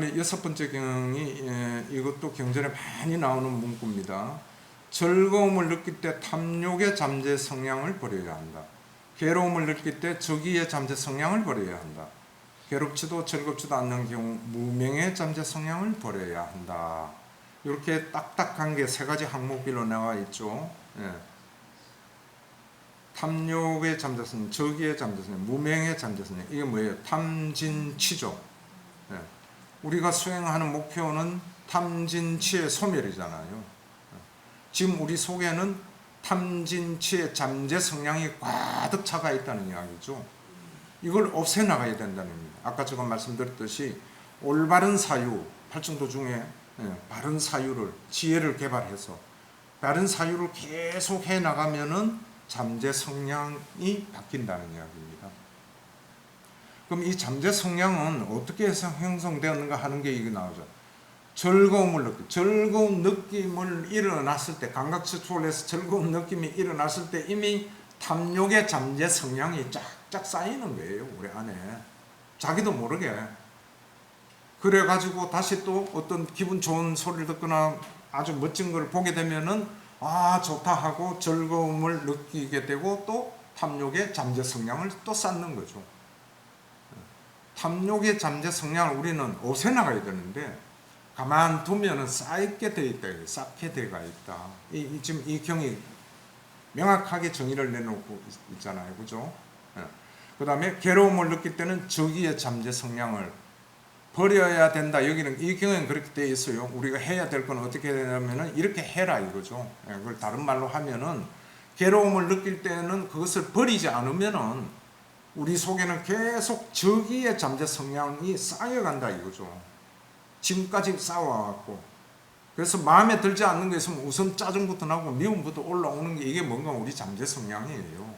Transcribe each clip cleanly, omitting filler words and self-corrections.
다음에 6번째 경이 이것도 경전에 많이 나오는 문구입니다. 즐거움을 느낄 때 탐욕의 잠재 성향을 버려야 한다. 괴로움을 느낄 때 저기의 잠재 성향을 버려야 한다. 괴롭지도 즐겁지도 않는 경우 무명의 잠재 성향을 버려야 한다. 이렇게 딱딱한 게 3가지 항목별로 나와 있죠. 예. 탐욕의 잠재 성향, 저기의 잠재 성향, 무명의 잠재 성향. 이게 뭐예요? 탐진치죠. 예. 우리가 수행하는 목표는 탐진치의 소멸이잖아요. 지금 우리 속에는 탐진치의 잠재 성향이 가득 차가 있다는 이야기죠. 이걸 없애나가야 된다는 겁니다. 아까 제가 말씀드렸듯이 올바른 사유, 팔정도 중에 바른 사유를, 지혜를 개발해서 바른 사유를 계속 해나가면은 잠재 성향이 바뀐다는 이야기입니다. 그럼 이 잠재 성향은 어떻게 해서 형성되었는가 하는 게 이게 나오죠. 즐거운 느낌을 일어났을 때, 감각추출해서 즐거운 느낌이 일어났을 때 이미 탐욕의 잠재 성향이 쫙쫙 쌓이는 거예요, 우리 안에. 자기도 모르게. 그래가지고 다시 또 어떤 기분 좋은 소리를 듣거나 아주 멋진 걸 보게 되면은 아, 좋다 하고 즐거움을 느끼게 되고 또 탐욕의 잠재 성향을 또 쌓는 거죠. 탐욕의 잠재 성향을 우리는 없애나가야 되는데 가만두면 쌓이게 돼 있다. 쌓게 돼가 있다. 지금 이 경이 명확하게 정의를 내놓고 있잖아요. 그죠? 그 다음에 괴로움을 느낄 때는 저기의 잠재 성향을 버려야 된다. 여기는 이 경우에는 그렇게 되어 있어요. 우리가 해야 될 건 어떻게 되냐면은 이렇게 해라 이거죠. 그걸 다른 말로 하면은 괴로움을 느낄 때는 그것을 버리지 않으면은 우리 속에는 계속 저기의 잠재 성향이 쌓여간다 이거죠. 지금까지 쌓아왔고, 그래서 마음에 들지 않는 게 있으면 우선 짜증부터 나고 미움부터 올라오는 게 이게 뭔가 우리 잠재 성향이에요.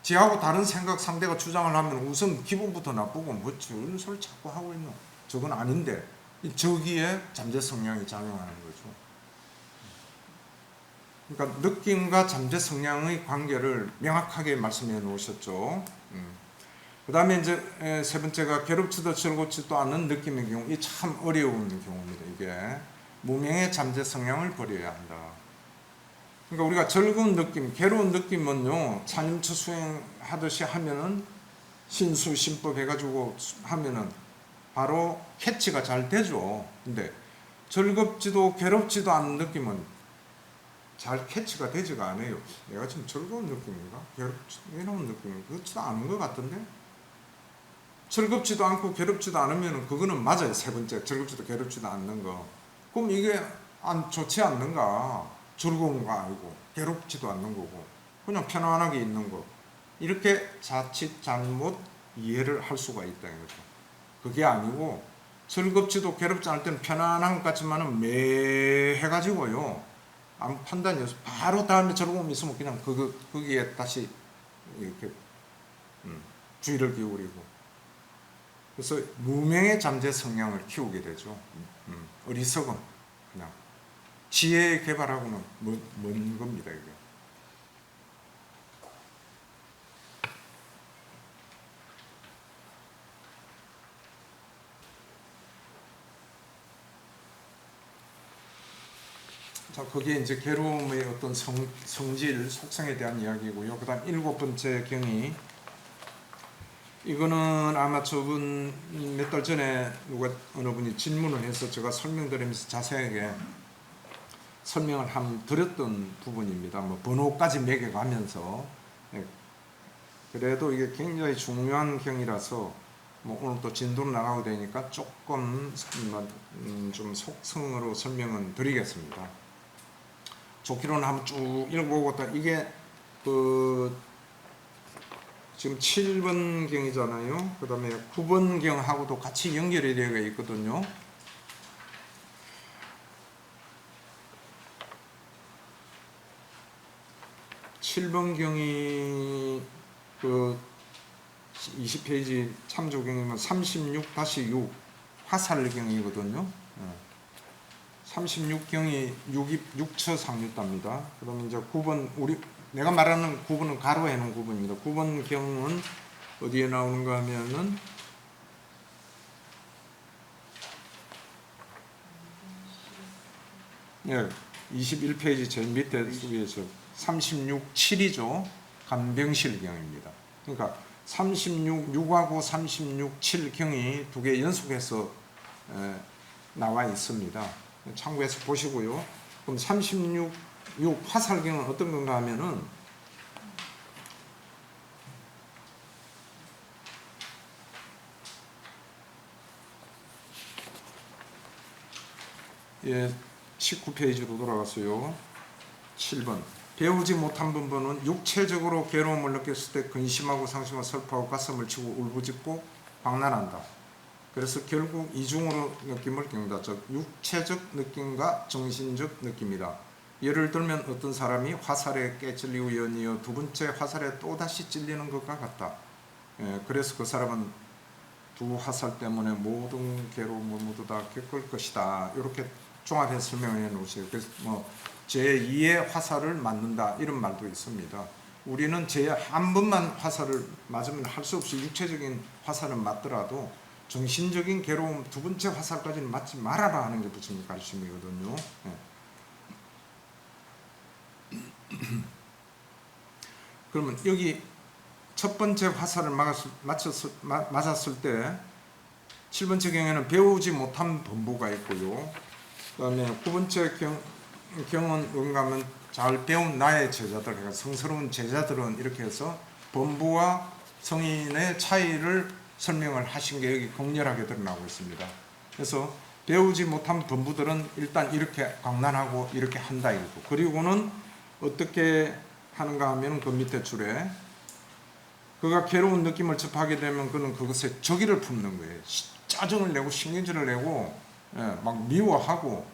지하고 다른 생각 상대가 주장을 하면 우선 기분부터 나쁘고 뭐 저런 소리 자꾸 하고 있노, 저건 아닌데, 저기에 잠재 성향이 작용하는 거죠. 그러니까 느낌과 잠재 성향의 관계를 명확하게 말씀해 놓으셨죠. 그 다음에 이제 3번째가 괴롭지도 즐겁지도 않은 느낌의 경우, 이 참 어려운 경우입니다. 이게 무명의 잠재 성향을 버려야 한다. 그러니까 우리가 즐거운 느낌, 괴로운 느낌은요, 산임추 수행하듯이 하면은 신수신법 해가지고 하면은 바로 캐치가 잘 되죠. 근데 즐겁지도 괴롭지도 않은 느낌은 잘 캐치가 되지가 않아요. 내가 지금 즐거운 느낌인가? 괴로운 느낌인가? 그렇지도 않은 것 같은데? 즐겁지도 않고 괴롭지도 않으면 그거는 맞아요. 3번째, 즐겁지도 괴롭지도 않는 거. 그럼 이게 좋지 않는가? 즐거운 거 아니고 괴롭지도 않는 거고 그냥 편안하게 있는 거. 이렇게 자칫 잘못 이해를 할 수가 있다 이거죠. 그게 아니고 즐겁지도 괴롭지 않을 때는 편안한 것 같지만은 매해가지고요, 아무 판단이 없어. 바로 다음에 즐거움이 있으면 그냥 거기에 다시 이렇게 주의를 기울이고. 그래서 무명의 잠재 성향을 키우게 되죠. 어리석은 그냥 지혜 개발하고는 먼 겁니다. 이게. 자, 거기에 이제 괴로움의 어떤 성질, 속성에 대한 이야기고요. 그 다음 7번째 경이, 이거는 아마 저분 몇 달 전에 어느 분이 질문을 해서 제가 설명드리면서 자세하게 설명을 드렸던 부분입니다. 뭐 번호까지 매겨가면서. 그래도 이게 굉장히 중요한 경이라서 뭐 오늘 또 진도로 나가고 되니까 조금 좀 속성으로 설명은 드리겠습니다. 좋기로는 한번 쭉 읽어보고, 이게 지금 7번 경이잖아요. 그 다음에 9번 경하고도 같이 연결이 되어 있거든요. (7번) 경이 20페이지 참조경이면 36-6 화살경이거든요. 36경이 6처 상류답니다. 그 다음에 이제 9번, 내가 말하는 9번은 가로 해놓은 9번입니다. 9번 경은 어디에 나오는가 하면은 예, 21페이지 제일 밑에 속에서 36.7이죠. 간병실경입니다. 그러니까 36.6하고 36.7경이 두 개 연속해서 나와 있습니다. 참고해서 보시고요. 그럼 36.6 화살경은 어떤 건가 하면은 예, 19페이지로 돌아갔어요. 7번. 배우지 못한 분은 육체적으로 괴로움을 느꼈을 때 근심하고 상심하고 슬퍼하고 가슴을 치고 울부짖고 방난한다. 그래서 결국 이중으로 느낌을 겪는다. 즉 육체적 느낌과 정신적 느낌이다. 예를 들면 어떤 사람이 화살에 깨찔리고 연이어 두 번째 화살에 또다시 찔리는 것과 같다. 그래서 그 사람은 두 화살 때문에 모든 괴로움을 모두 다 겪을 것이다. 이렇게 종합해서 설명해 놓으세요. 그래서 제2의 화살을 맞는다 이런 말도 있습니다. 우리는 한 번만 화살을 맞으면 할 수 없이 육체적인 화살은 맞더라도 정신적인 괴로움 두 번째 화살까지는 맞지 말아라 하는 게 부처님 가르침이거든요. 그러면 여기 첫 번째 화살을 맞았을 때 7번째 경에는 배우지 못한 범부가 있고요. 그 다음에 9번째 경은 뭔가 하면 잘 배운 나의 제자들, 그러니까 성스러운 제자들은 이렇게 해서 범부와 성인의 차이를 설명을 하신 게 여기 극렬하게 드러나고 있습니다. 그래서 배우지 못한 범부들은 일단 이렇게 광난하고 이렇게 한다 이거고, 그리고는 어떻게 하는가 하면 그 밑에 줄에 그가 괴로운 느낌을 접하게 되면 그는 그것에 적의를 품는 거예요. 짜증을 내고 신경질을 내고 막 미워하고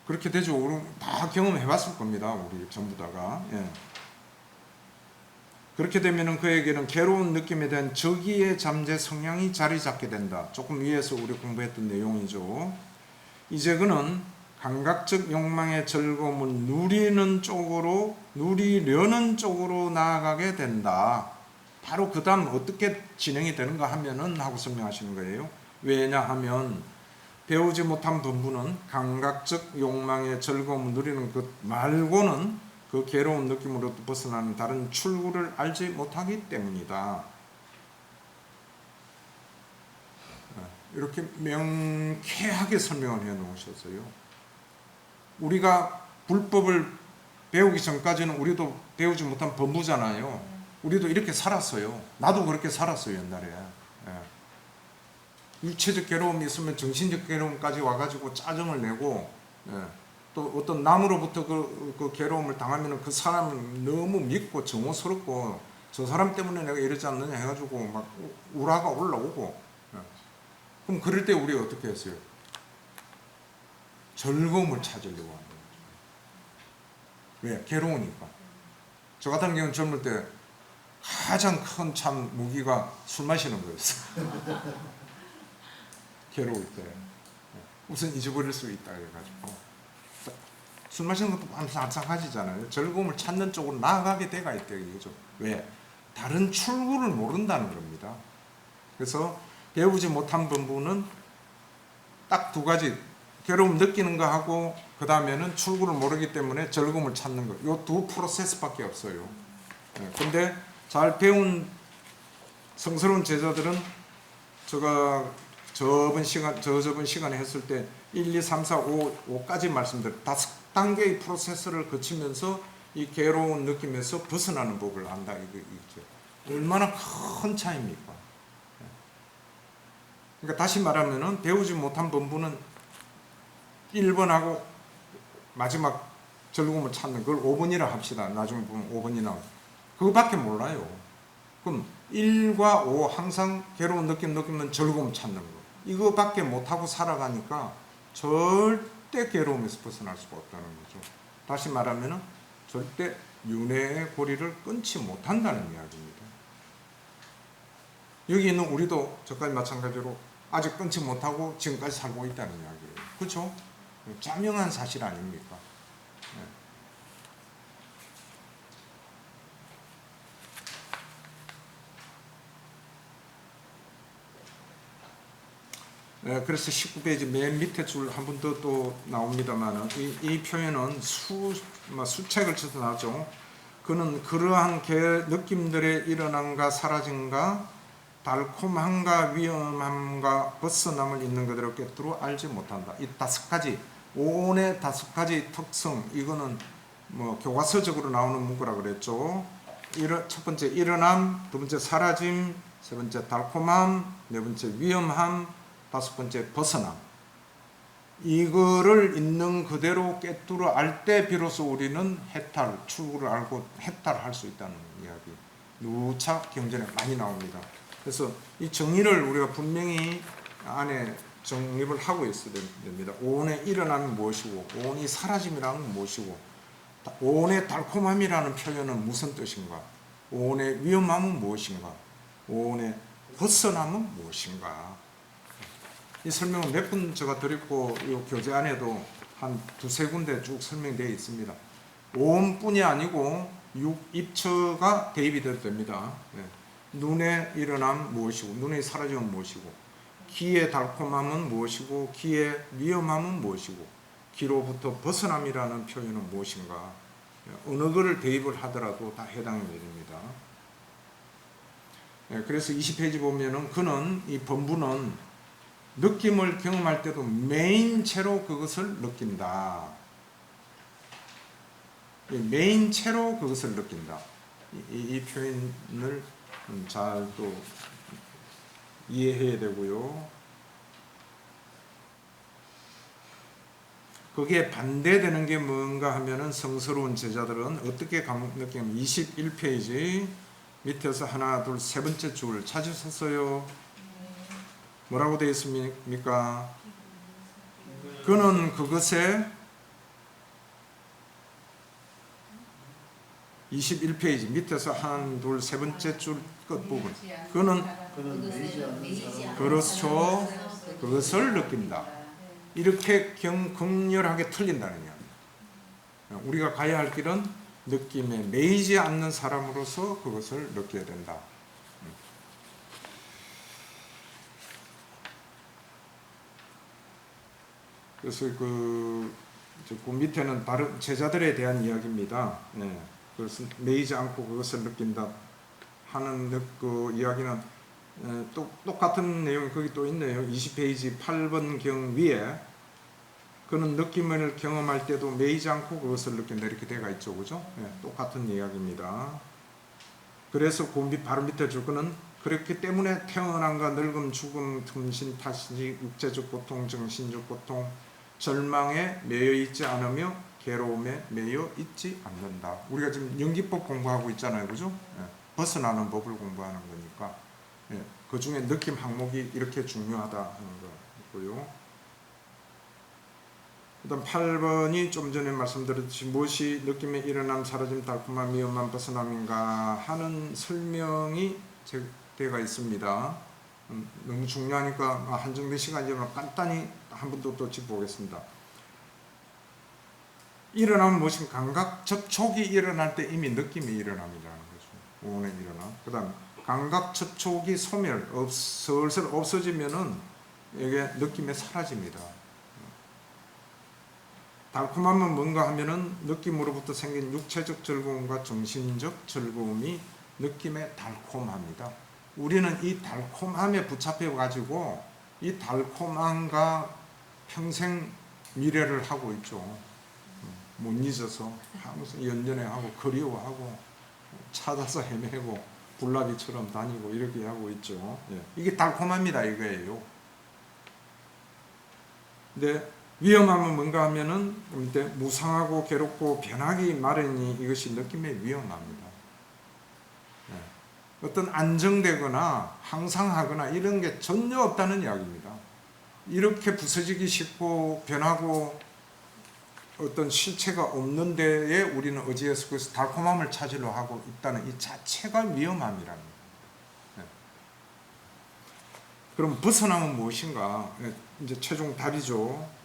그렇게 되죠. 우리 다 경험해 봤을 겁니다. 우리 전부 다가. 그렇게 되면 그에게는 괴로운 느낌에 대한 적의의 잠재 성향이 자리 잡게 된다. 조금 위에서 우리 공부했던 내용이죠. 이제 그는 감각적 욕망의 즐거움을 누리려는 쪽으로 나아가게 된다. 바로 그 다음 어떻게 진행이 되는가 하면은 하고 설명하시는 거예요. 왜냐하면 배우지 못한 범부는 감각적 욕망의 즐거움을 누리는 것 말고는 그 괴로운 느낌으로부터 벗어나는 다른 출구를 알지 못하기 때문이다. 이렇게 명쾌하게 설명을 해 놓으셨어요. 우리가 불법을 배우기 전까지는 우리도 배우지 못한 범부잖아요. 우리도 이렇게 살았어요. 나도 그렇게 살았어요, 옛날에. 육체적 괴로움이 있으면 정신적 괴로움까지 와가지고 짜증을 내고, 또 어떤 남으로부터 그 괴로움을 당하면 그 사람을 너무 믿고 정오스럽고 저 사람 때문에 내가 이러지 않느냐 해가지고 막 우라가 올라오고, 그럼 그럴 때 우리가 어떻게 했어요? 즐거움을 찾으려고 하는 거죠. 왜? 괴로우니까. 저 같은 경우는 젊을 때 가장 큰 참 무기가 술 마시는 거였어요. 괴로울 때. 우선 잊어버릴 수 있다 해가지고. 술 마시는 것도 마찬가지잖아요. 즐거움을 찾는 쪽으로 나아가게 돼가 있다 이거죠. 왜? 다른 출구를 모른다는 겁니다. 그래서 배우지 못한 범부는 딱 두 가지, 괴로움 느끼는 거 하고 그 다음에는 출구를 모르기 때문에 즐거움을 찾는 거, 이 두 프로세스밖에 없어요. 근데 잘 배운 성스러운 제자들은 제가 저번 시간에 했을 때 1, 2, 3, 4, 5까지 말씀드렸 5단계의 프로세스를 거치면서 이 괴로운 느낌에서 벗어나는 법을 안다 이거죠. 얼마나 큰 차이입니까? 그러니까 다시 말하면은 배우지 못한 범부는 1번하고 마지막 즐거움을 찾는 걸 5번이라 합시다. 나중에 보면 5번이나 그거밖에 몰라요. 그럼 1과 5 항상 괴로운 느끼면 즐거움 찾는 거, 이거밖에 못하고 살아가니까 절대 괴로움에서 벗어날 수가 없다는 거죠. 다시 말하면 절대 윤회의 고리를 끊지 못한다는 이야기입니다. 여기 있는 우리도 저까지 마찬가지로 아직 끊지 못하고 지금까지 살고 있다는 이야기예요. 그렇죠? 자명한 사실 아닙니까? 그래서 19페이지 맨 밑에 줄 한 번 더 또 나옵니다만 이 표현은 수채 걸쳐서 나죠. 그는 그러한 느낌들의 일어남과 사라짐과 달콤함과 위험함과 벗어남을 있는 그대로 꿰뚫어 알지 못한다. 이 5가지, 오온의 5가지 특성, 이거는 뭐 교과서적으로 나오는 문구라 그랬죠. 첫 번째 일어남, 두 번째 사라짐, 세 번째 달콤함, 네 번째 위험함, 5번째 벗어남. 이거를 있는 그대로 꿰뚫어 알 때 비로소 우리는 해탈, 출구를 알고 해탈할 수 있다는 이야기. 누차 경전에 많이 나옵니다. 그래서 이 정의를 우리가 분명히 안에 정립을 하고 있어야 됩니다. 오온의 일어남이 무엇이고, 오온이 사라짐이라는 무엇이고, 오온의 달콤함이라는 표현은 무슨 뜻인가, 오온의 위험함은 무엇인가, 오온의 벗어남은 무엇인가. 이 설명은 몇 번 제가 드렸고 이 교재 안에도 한 두세 군데 쭉 설명되어 있습니다. 오온뿐이 아니고 입처가 대입이 돼도 됩니다. 눈의 일어남 무엇이고, 눈의 사라짐은 무엇이고, 귀의 달콤함은 무엇이고, 귀의 위험함은 무엇이고, 귀로부터 벗어남이라는 표현은 무엇인가. 어느 거를 대입을 하더라도 다 해당이 됩니다. 그래서 20페이지 보면은 그는, 이 본부는 느낌을 경험할 때도 메인체로 그것을 느낀다. 메인체로 그것을 느낀다. 이 표현을 잘 또 이해해야 되고요. 거기에 반대되는 게 뭔가 하면은 성스러운 제자들은 어떻게 느끼면 21페이지 밑에서 하나, 둘, 세 번째 줄 찾으셨어요? 뭐라고 되어 있습니까? 그는 그것에 21페이지 밑에서 한, 둘, 세 번째 줄 끝부분. 그는 그렇죠. 그것을 느낀다. 이렇게 극렬하게 틀린다는 이야기. 우리가 가야 할 길은 느낌에 매이지 않는 사람으로서 그것을 느껴야 된다. 그래서 그 밑에는 다른 제자들에 대한 이야기입니다. 그래서 매이지 않고 그것을 느낀다 하는 그 이야기는 또 똑같은 내용이 거기 또 있네요. 20페이지 8번 경 위에 그는 느낌을 경험할 때도 매이지 않고 그것을 느낀다 이렇게 되어 있죠, 그죠? 똑같은 이야기입니다. 그래서 그 바로 밑에 줄 거는 그렇기 때문에 태어남과 늙음, 죽음, 틈신, 타식, 육체적 고통, 정신적 고통, 절망에 매여 있지 않으며 괴로움에 매여 있지 않는다. 우리가 지금 연기법 공부하고 있잖아요, 그죠? 벗어나는 법을 공부하는 거니까 그 중에 느낌 항목이 이렇게 중요하다 하는 거고요. 그다음 8번이 좀 전에 말씀드렸듯이 무엇이 느낌의 일어남, 사라짐, 달콤함, 위험함, 벗어남인가 하는 설명이 되어 있습니다. 너무 중요하니까 한정된 시간이지만 간단히 한 번 더 짚어보겠습니다. 일어나면 무엇인 감각 접촉이 일어날 때 이미 느낌이 일어남이라는 거죠. 오온의 일어남. 그 다음 감각 접촉이 소멸, 슬슬 없어지면은 이게 느낌이 사라집니다. 달콤함은 뭔가 하면은 느낌으로부터 생긴 육체적 즐거움과 정신적 즐거움이 느낌의 달콤함이다. 우리는 이 달콤함에 붙잡혀 가지고 이 달콤함과 평생 미래를 하고 있죠. 못 잊어서 항상 연연해하고 그리워하고 찾아서 헤매고 불나비처럼 다니고 이렇게 하고 있죠. 이게 달콤합니다 이거예요. 근데 위험함은 뭔가 하면은 무상하고 괴롭고 변하기 마련이 이것이 느낌의 위험합니다. 어떤 안정되거나 항상 하거나 이런 게 전혀 없다는 이야기입니다. 이렇게 부서지기 쉽고 변하고 어떤 실체가 없는 데에 우리는 의지해서 그래서 달콤함을 찾으려 하고 있다는 이 자체가 위험함이라는 거예요. 그럼 벗어남은 무엇인가? 이제 최종 답이죠.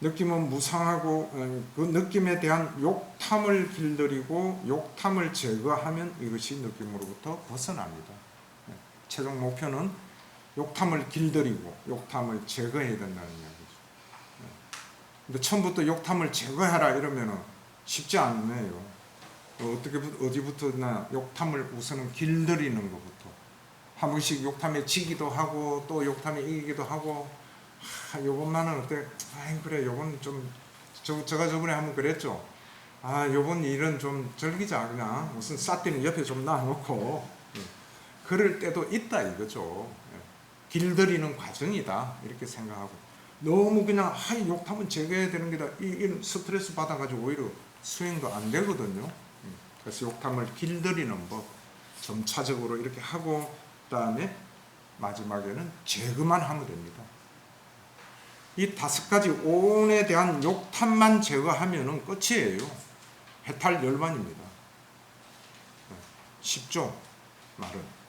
느낌은 무상하고 그 느낌에 대한 욕탐을 길들이고 욕탐을 제거하면 이것이 느낌으로부터 벗어납니다. 최종 목표는 욕탐을 길들이고 욕탐을 제거해야 된다는 이야기죠. 근데 처음부터 욕탐을 제거하라 이러면은 쉽지 않네요. 어떻게 어디부터나 욕탐을 우선은 길들이는 것부터 한 번씩 욕탐에 지기도 하고 또 욕탐에 이기기도 하고 요번만은 어때? 그래 요번 좀 제가 저번에 한번 그랬죠. 요번 일은 좀 즐기자 그냥 무슨 쌌띠는 옆에 좀 놔놓고 그럴 때도 있다 이거죠. 길들이는 과정이다 이렇게 생각하고 너무 그냥 욕탐은 제거해야 되는 게다 이 스트레스 받아가지고 오히려 수행도 안 되거든요. 그래서 욕탐을 길들이는 법 점차적으로 이렇게 하고 그다음에 마지막에는 제거만 하면 됩니다. 이 5가지 오온에 대한 욕탐만 제거하면은 끝이에요. 해탈 열반입니다. 쉽죠? 말은.